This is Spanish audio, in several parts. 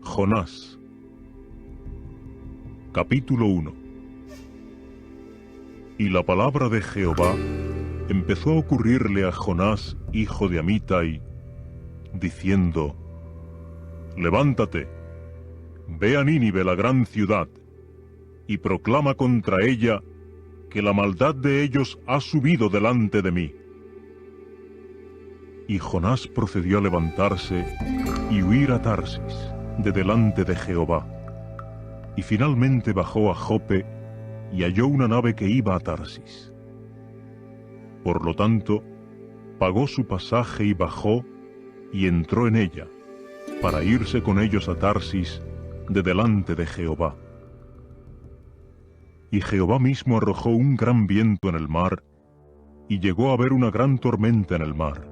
Jonás. Capítulo 1. Y la palabra de Jehová empezó a ocurrirle a Jonás, hijo de Amittai, diciendo: Levántate, ve a Nínive, la gran ciudad, y proclama contra ella que la maldad de ellos ha subido delante de mí. Y Jonás procedió a levantarse y huir a Tarsis, de delante de Jehová, y finalmente bajó a Jope y halló una nave que iba a Tarsis. Por lo tanto, pagó su pasaje y bajó y entró en ella, para irse con ellos a Tarsis, de delante de Jehová. Y Jehová mismo arrojó un gran viento en el mar, y llegó a haber una gran tormenta en el mar.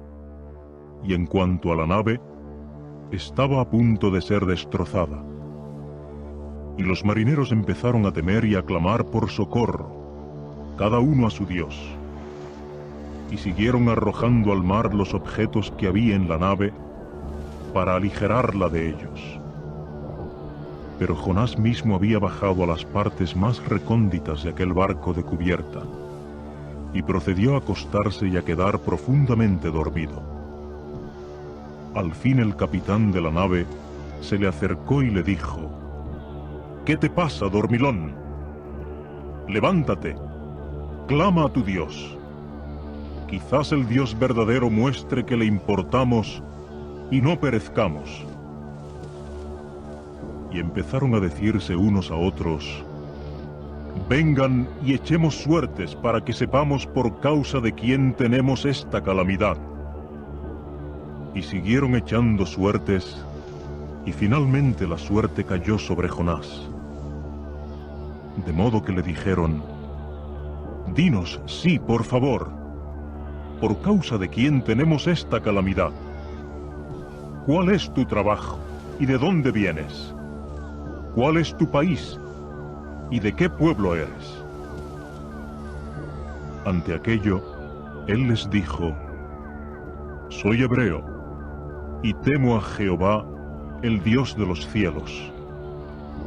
Y en cuanto a la nave, estaba a punto de ser destrozada. Y los marineros empezaron a temer y a clamar por socorro, cada uno a su Dios. Y siguieron arrojando al mar los objetos que había en la nave, para aligerarla de ellos. Pero Jonás mismo había bajado a las partes más recónditas de aquel barco de cubierta, y procedió a acostarse y a quedar profundamente dormido. Al fin el capitán de la nave se le acercó y le dijo: ¿Qué te pasa, dormilón? Levántate, clama a tu Dios. Quizás el Dios verdadero muestre que le importamos y no perezcamos. Y empezaron a decirse unos a otros: Vengan y echemos suertes para que sepamos por causa de quién tenemos esta calamidad. Y siguieron echando suertes, y finalmente la suerte cayó sobre Jonás. De modo que le dijeron: Dinos, sí, por favor, ¿por causa de quién tenemos esta calamidad? ¿Cuál es tu trabajo y de dónde vienes? ¿Cuál es tu país y de qué pueblo eres? Ante aquello, él les dijo: Soy hebreo, y temo a Jehová, el Dios de los cielos,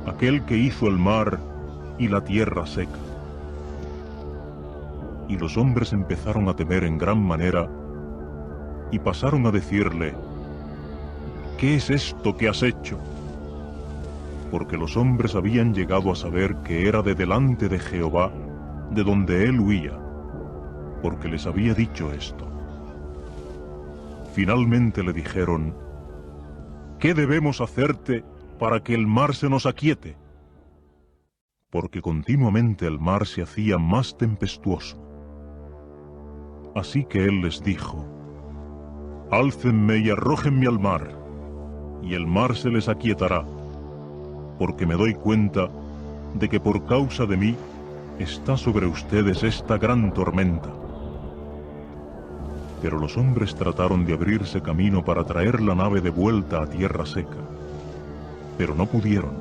aquel que hizo el mar y la tierra seca. Y los hombres empezaron a temer en gran manera, y pasaron a decirle: ¿Qué es esto que has hecho? Porque los hombres habían llegado a saber que era de delante de Jehová, de donde él huía, porque les había dicho esto. Finalmente le dijeron: ¿Qué debemos hacerte para que el mar se nos aquiete? Porque continuamente el mar se hacía más tempestuoso. Así que él les dijo: Álcenme y arrójenme al mar, y el mar se les aquietará, porque me doy cuenta de que por causa de mí está sobre ustedes esta gran tormenta. Pero los hombres trataron de abrirse camino para traer la nave de vuelta a tierra seca, pero no pudieron,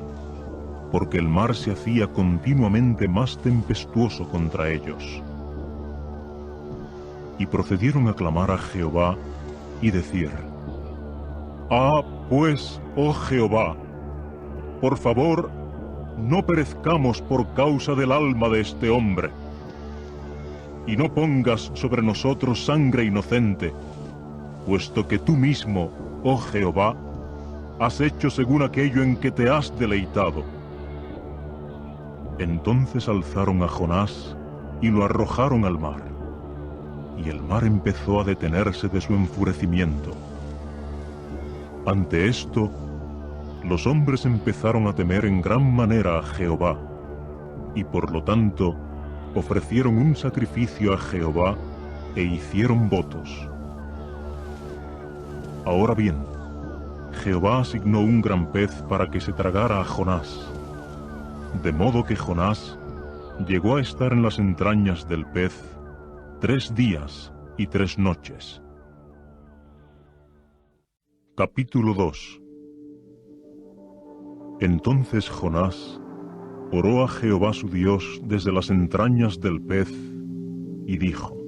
porque el mar se hacía continuamente más tempestuoso contra ellos. Y procedieron a clamar a Jehová y decir: Ah, pues, oh Jehová, por favor, no perezcamos por causa del alma de este hombre. Y no pongas sobre nosotros sangre inocente, puesto que tú mismo, oh Jehová, has hecho según aquello en que te has deleitado. Entonces alzaron a Jonás y lo arrojaron al mar, y el mar empezó a detenerse de su enfurecimiento. Ante esto, los hombres empezaron a temer en gran manera a Jehová, y por lo tanto ofrecieron un sacrificio a Jehová e hicieron votos. Ahora bien, Jehová asignó un gran pez para que se tragara a Jonás, de modo que Jonás llegó a estar en las entrañas del pez 3 días y 3 noches. Capítulo 2. Entonces Jonás oró a Jehová su Dios desde las entrañas del pez y dijo: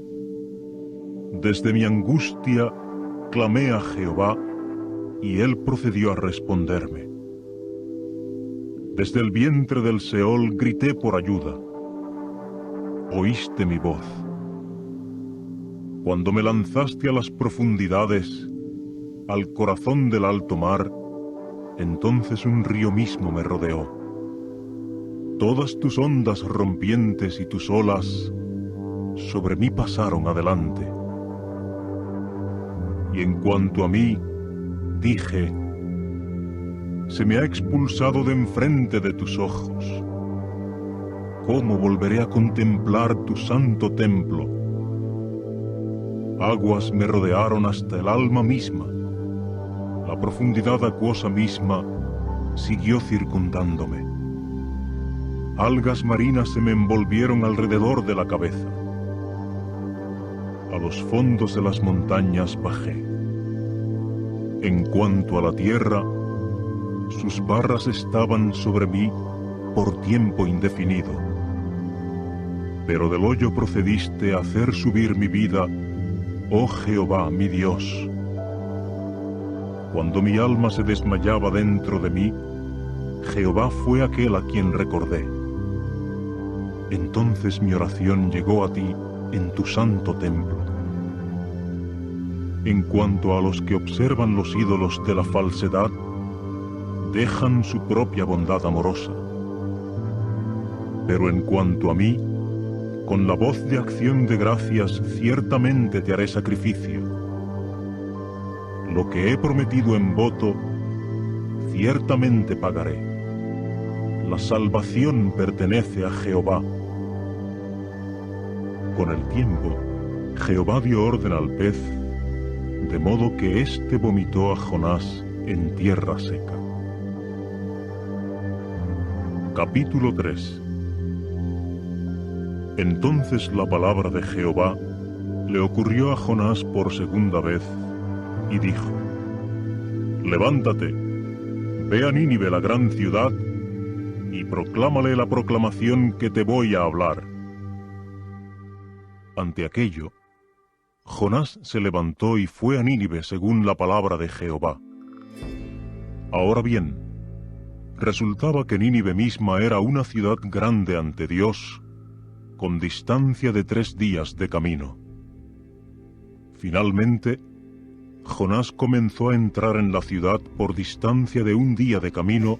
Desde mi angustia clamé a Jehová, y él procedió a responderme. Desde el vientre del Seol grité por ayuda. Oíste mi voz. Cuando me lanzaste a las profundidades, al corazón del alto mar, entonces un río mismo me rodeó. Todas tus ondas rompientes y tus olas sobre mí pasaron adelante. Y en cuanto a mí, dije: se me ha expulsado de enfrente de tus ojos. ¿Cómo volveré a contemplar tu santo templo? Aguas me rodearon hasta el alma misma. La profundidad acuosa misma siguió circundándome. Algas marinas se me envolvieron alrededor de la cabeza. A los fondos de las montañas bajé. En cuanto a la tierra, sus barras estaban sobre mí por tiempo indefinido. Pero del hoyo procediste a hacer subir mi vida, oh Jehová, mi Dios. Cuando mi alma se desmayaba dentro de mí, Jehová fue aquel a quien recordé. Entonces mi oración llegó a ti en tu santo templo. En cuanto a los que observan los ídolos de la falsedad, dejan su propia bondad amorosa. Pero en cuanto a mí, con la voz de acción de gracias ciertamente te haré sacrificio. Lo que he prometido en voto, ciertamente pagaré. La salvación pertenece a Jehová. Con el tiempo, Jehová dio orden al pez, de modo que éste vomitó a Jonás en tierra seca. Capítulo 3. Entonces la palabra de Jehová le ocurrió a Jonás por segunda vez, y dijo: levántate, ve a Nínive, la gran ciudad, y proclámale la proclamación que te voy a hablar. Ante aquello, Jonás se levantó y fue a Nínive según la palabra de Jehová. Ahora bien, resultaba que Nínive misma era una ciudad grande ante Dios, con distancia de 3 días de camino. Finalmente, Jonás comenzó a entrar en la ciudad por distancia de 1 día de camino,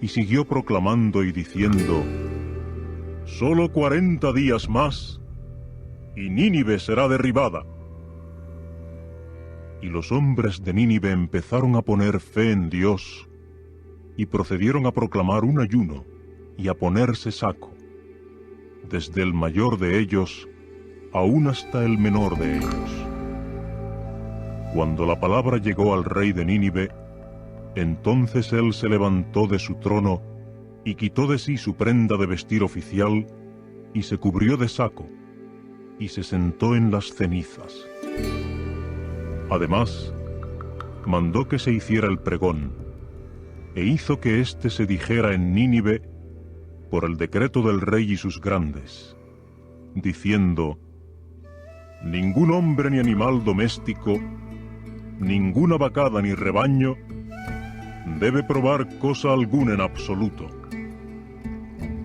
y siguió proclamando y diciendo: solo 40 días más, y Nínive será derribada. Y los hombres de Nínive empezaron a poner fe en Dios, y procedieron a proclamar un ayuno, y a ponerse saco, desde el mayor de ellos, aún hasta el menor de ellos. Cuando la palabra llegó al rey de Nínive, entonces él se levantó de su trono, y quitó de sí su prenda de vestir oficial, y se cubrió de saco, y se sentó en las cenizas. Además, mandó que se hiciera el pregón, e hizo que éste se dijera en Nínive por el decreto del rey y sus grandes, diciendo: ningún hombre ni animal doméstico, ninguna vacada ni rebaño, debe probar cosa alguna en absoluto.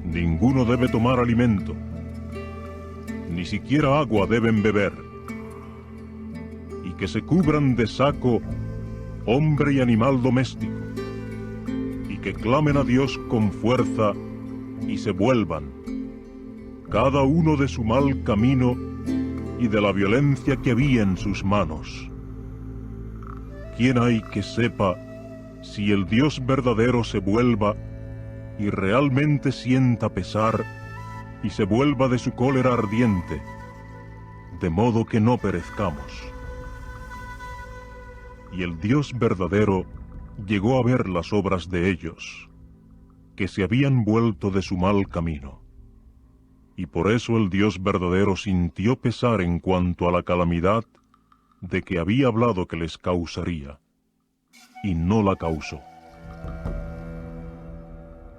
Ninguno debe tomar alimento, ni siquiera agua deben beber, y que se cubran de saco hombre y animal doméstico, y que clamen a Dios con fuerza y se vuelvan, cada uno de su mal camino y de la violencia que había en sus manos. ¿Quién hay que sepa si el Dios verdadero se vuelva y realmente sienta pesar y se vuelva de su cólera ardiente, de modo que no perezcamos? Y el Dios verdadero llegó a ver las obras de ellos, que se habían vuelto de su mal camino. Y por eso el Dios verdadero sintió pesar en cuanto a la calamidad de que había hablado que les causaría. y no la causó.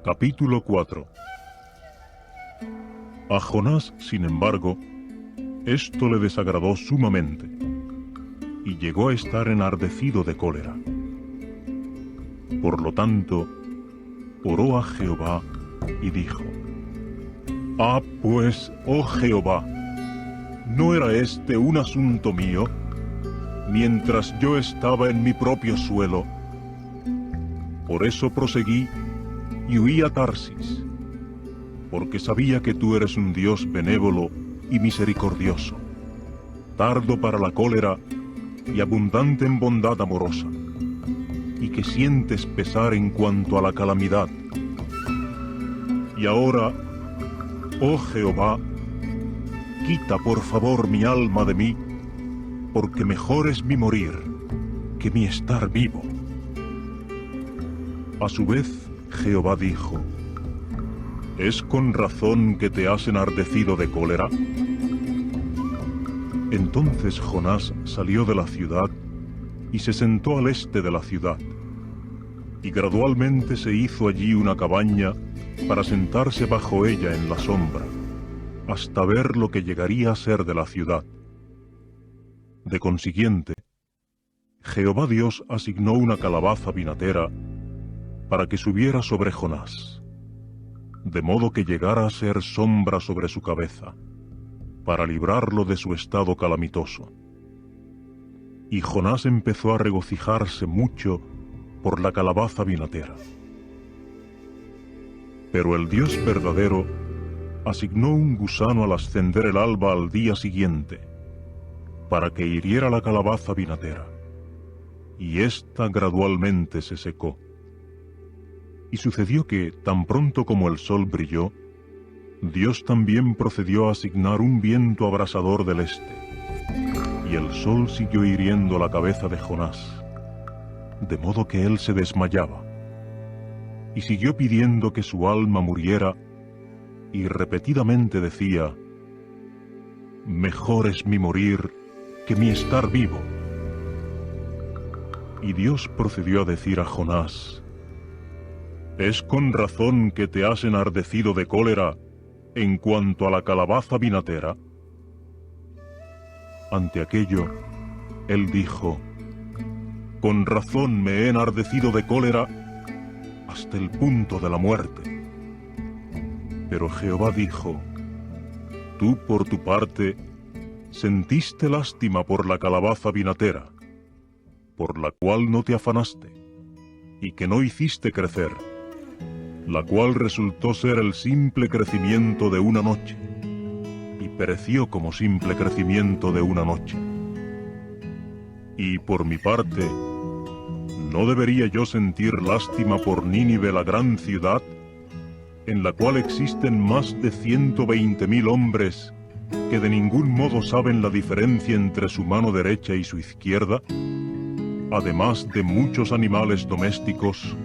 Capítulo 4. A Jonás, sin embargo, esto le desagradó sumamente, y llegó a estar enardecido de cólera. Por lo tanto, oró a Jehová y dijo: pues, oh Jehová, ¿no era este un asunto mío, mientras yo estaba en mi propio suelo? Por eso proseguí y huí a Tarsis, porque sabía que tú eres un Dios benévolo y misericordioso, tardo para la cólera y abundante en bondad amorosa, y que sientes pesar en cuanto a la calamidad. Y ahora, oh Jehová, quita por favor mi alma de mí, porque mejor es mi morir que mi estar vivo. A su vez, Jehová dijo: ¿es con razón que te has enardecido de cólera? Entonces Jonás salió de la ciudad y se sentó al este de la ciudad, y gradualmente se hizo allí una cabaña para sentarse bajo ella en la sombra, hasta ver lo que llegaría a ser de la ciudad. De consiguiente, Jehová Dios asignó una calabaza vinatera para que subiera sobre Jonás, de modo que llegara a ser sombra sobre su cabeza, para librarlo de su estado calamitoso. Y Jonás empezó a regocijarse mucho por la calabaza vinatera. Pero el Dios verdadero asignó un gusano al ascender el alba al día siguiente, para que hiriera la calabaza vinatera, y ésta gradualmente se secó. Y sucedió que, tan pronto como el sol brilló, Dios también procedió a asignar un viento abrasador del este, y el sol siguió hiriendo la cabeza de Jonás, de modo que él se desmayaba, y siguió pidiendo que su alma muriera, y repetidamente decía: mejor es mi morir que mi estar vivo. Y Dios procedió a decir a Jonás: ¿es con razón que te has enardecido de cólera en cuanto a la calabaza vinatera? Ante aquello, él dijo: con razón me he enardecido de cólera hasta el punto de la muerte. Pero Jehová dijo: tú por tu parte sentiste lástima por la calabaza vinatera, por la cual no te afanaste, y que no hiciste crecer, la cual resultó ser el simple crecimiento de una noche, y pereció como simple crecimiento de una noche. Y por mi parte, ¿no debería yo sentir lástima por Nínive, la gran ciudad, en la cual existen más de 120.000 hombres que de ningún modo saben la diferencia entre su mano derecha y su izquierda, además de muchos animales domésticos